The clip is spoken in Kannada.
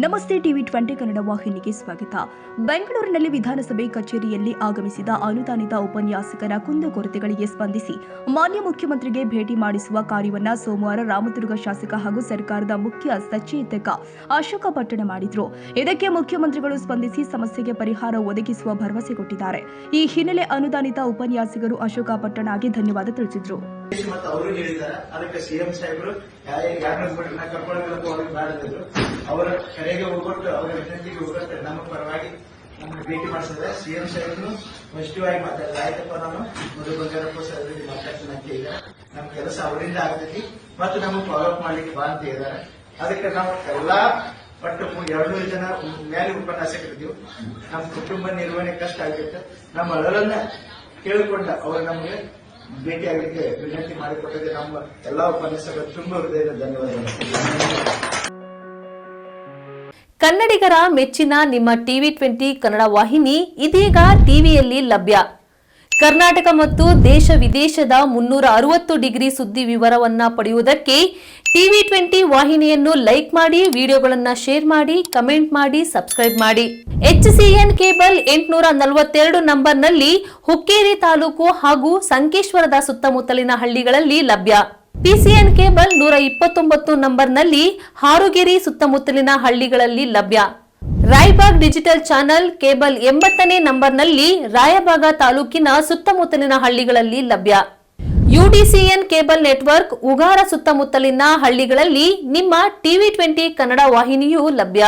ನಮಸ್ತೆ ಟಿವಿ 20 ಕನ್ನಡ ವಾಹಿನಿಗೆ ಸ್ವಾಗತ. ಬೆಂಗಳೂರಿನಲ್ಲಿ ವಿಧಾನಸಭೆ ಕಚೇರಿಯಲ್ಲಿ ಆಗಮಿಸಿದ ಅನುದಾನಿತ ಉಪನ್ಯಾಸಕರ ಕುಂದುಕೊರತೆಗಳಿಗೆ ಸ್ಪಂದಿಸಿ ಮಾನ್ಯ ಮುಖ್ಯಮಂತ್ರಿಗೆ ಭೇಟಿ ಮಾಡಿಸುವ ಕಾರ್ಯವನ್ನ ಸೋಮವಾರ ರಾಮದುರ್ಗ ಶಾಸಕ ಹಾಗೂ ಸರ್ಕಾರದ ಮುಖ್ಯ ಸಚೇತಕ ಅಶೋಕ ಪಟ್ಟಣ ಮಾಡಿದ್ರು. ಇದಕ್ಕೆ ಮುಖ್ಯಮಂತ್ರಿಗಳು ಸ್ಪಂದಿಸಿ ಸಮಸ್ಯೆಗೆ ಪರಿಹಾರ ಒದಗಿಸುವ ಭರವಸೆ ಕೊಟ್ಟಿದ್ದಾರೆ. ಈ ಹಿನ್ನೆಲೆ ಅನುದಾನಿತ ಉಪನ್ಯಾಸಕರು ಅಶೋಕ ಪಟ್ಟಣಗೆ ಧನ್ಯವಾದ ತಿಳಿಸಿದ್ರು. ಅದಕ್ಕೆ ಸಿಎಂ ಸಾಹೇಬರು ಅವರ ಕರೆಗೆ ಹೋಗ್ಬಿಟ್ಟು ಅವರ ವಿನಂತಿಗೆ ಹೋಗ್ಬಿಟ್ಟು ನಮ್ಮ ಪರವಾಗಿ ನಮ್ಮನ್ನು ಭೇಟಿ ಮಾಡಿಸಿದ್ರೆ ಸಿಎಂ ಸಾಹೇಬರು ಪಾಸಿಟಿವ್ ಆಗಿ ಮಾತಾಡಿದ್ರೆ ಆಯ್ತಪ್ಪ ನಾನು ಮಧು ಬಂಗಾರಪ್ಪ ಸರ್ ಮಾತಾಡ್ತೀನಿ ಅಂತ ಹೇಳಿದ್ದಾರೆ. ನಮ್ಮ ಕೆಲಸ ಅವರಿಂದ ಆಗ್ತೈತಿ ಮತ್ತು ನಮಗೆ ಫಾಲೋ ಅಪ್ ಮಾಡ್ಲಿಕ್ಕೆ ಬಾ ಅಂತ ಹೇಳಿದ್ದಾರೆ. ಅದಕ್ಕೆ ನಾವು ಎಲ್ಲಾ ಪಟ್ಟು 200 ಜನ ಮೇಲೆ ಉಪನ್ಯಾಸಕರಿದ್ದೀವಿ. ನಮ್ಮ ಕುಟುಂಬ ನಿರ್ವಹಣೆ ಕಷ್ಟ ಆಗಿರುತ್ತೆ. ನಮ್ಮ ಅಳಲನ್ನ ಕೇಳಿಕೊಂಡ ಅವರು ನಮಗೆ ಭೇಟಿ ಆಗಲಿಕ್ಕೆ ವಿನಂತಿ ಮಾಡಿಕೊಟ್ಟಿದೆ. ನಮ್ಮ ಎಲ್ಲಾ ಉಪನ್ಯಾಸಕರು ತುಂಬ ಹೃದಯದ ಧನ್ಯವಾದಗಳು. ಕನ್ನಡಿಗರ ಮೆಚ್ಚಿನ ನಿಮ್ಮ ಟಿವಿ 20 ಕನ್ನಡ ವಾಹಿನಿ ಇದೀಗ ಟಿವಿಯಲ್ಲಿ ಲಭ್ಯ. ಕರ್ನಾಟಕ ಮತ್ತು ದೇಶ ವಿದೇಶದ 360 ಡಿಗ್ರಿ ಸುದ್ದಿ ವಿವರವನ್ನ ಪಡೆಯುವುದಕ್ಕೆ ಟಿವಿ 20 ವಾಹಿನಿಯನ್ನು ಲೈಕ್ ಮಾಡಿ, ವಿಡಿಯೋಗಳನ್ನು ಶೇರ್ ಮಾಡಿ, ಕಮೆಂಟ್ ಮಾಡಿ, ಸಬ್ಸ್ಕ್ರೈಬ್ ಮಾಡಿ. HCN ಕೇಬಲ್ 842 ನಂಬರ್ನಲ್ಲಿ ಹುಕ್ಕೇರಿ ತಾಲೂಕು ಹಾಗೂ ಸಂಕೇಶ್ವರದ ಸುತ್ತಮುತ್ತಲಿನ ಹಳ್ಳಿಗಳಲ್ಲಿ ಲಭ್ಯ. PCN ಕೇಬಲ್ 129 ನಂಬರ್ನಲ್ಲಿ ಹಾರುಗೆರೆ ಸುತ್ತಮುತ್ತಲಿನ ಹಳ್ಳಿಗಳಲ್ಲಿ ಲಭ್ಯ. ರಾಯಬಾಗ್ ಡಿಜಿಟಲ್ ಚಾನೆಲ್ ಕೇಬಲ್ 80ನೇ ನಂಬರ್ನಲ್ಲಿ ರಾಯಬಾಗ ತಾಲೂಕಿನ ಸುತ್ತಮುತ್ತಲಿನ ಹಳ್ಳಿಗಳಲ್ಲಿ ಲಭ್ಯ. UDCN ಕೇಬಲ್ ನೆಟ್ವರ್ಕ್ ಉಗಾರ ಸುತ್ತಮುತ್ತಲಿನ ಹಳ್ಳಿಗಳಲ್ಲಿ ನಿಮ್ಮ ಟಿವಿ 20 ಕನ್ನಡ ವಾಹಿನಿಯೂ ಲಭ್ಯ.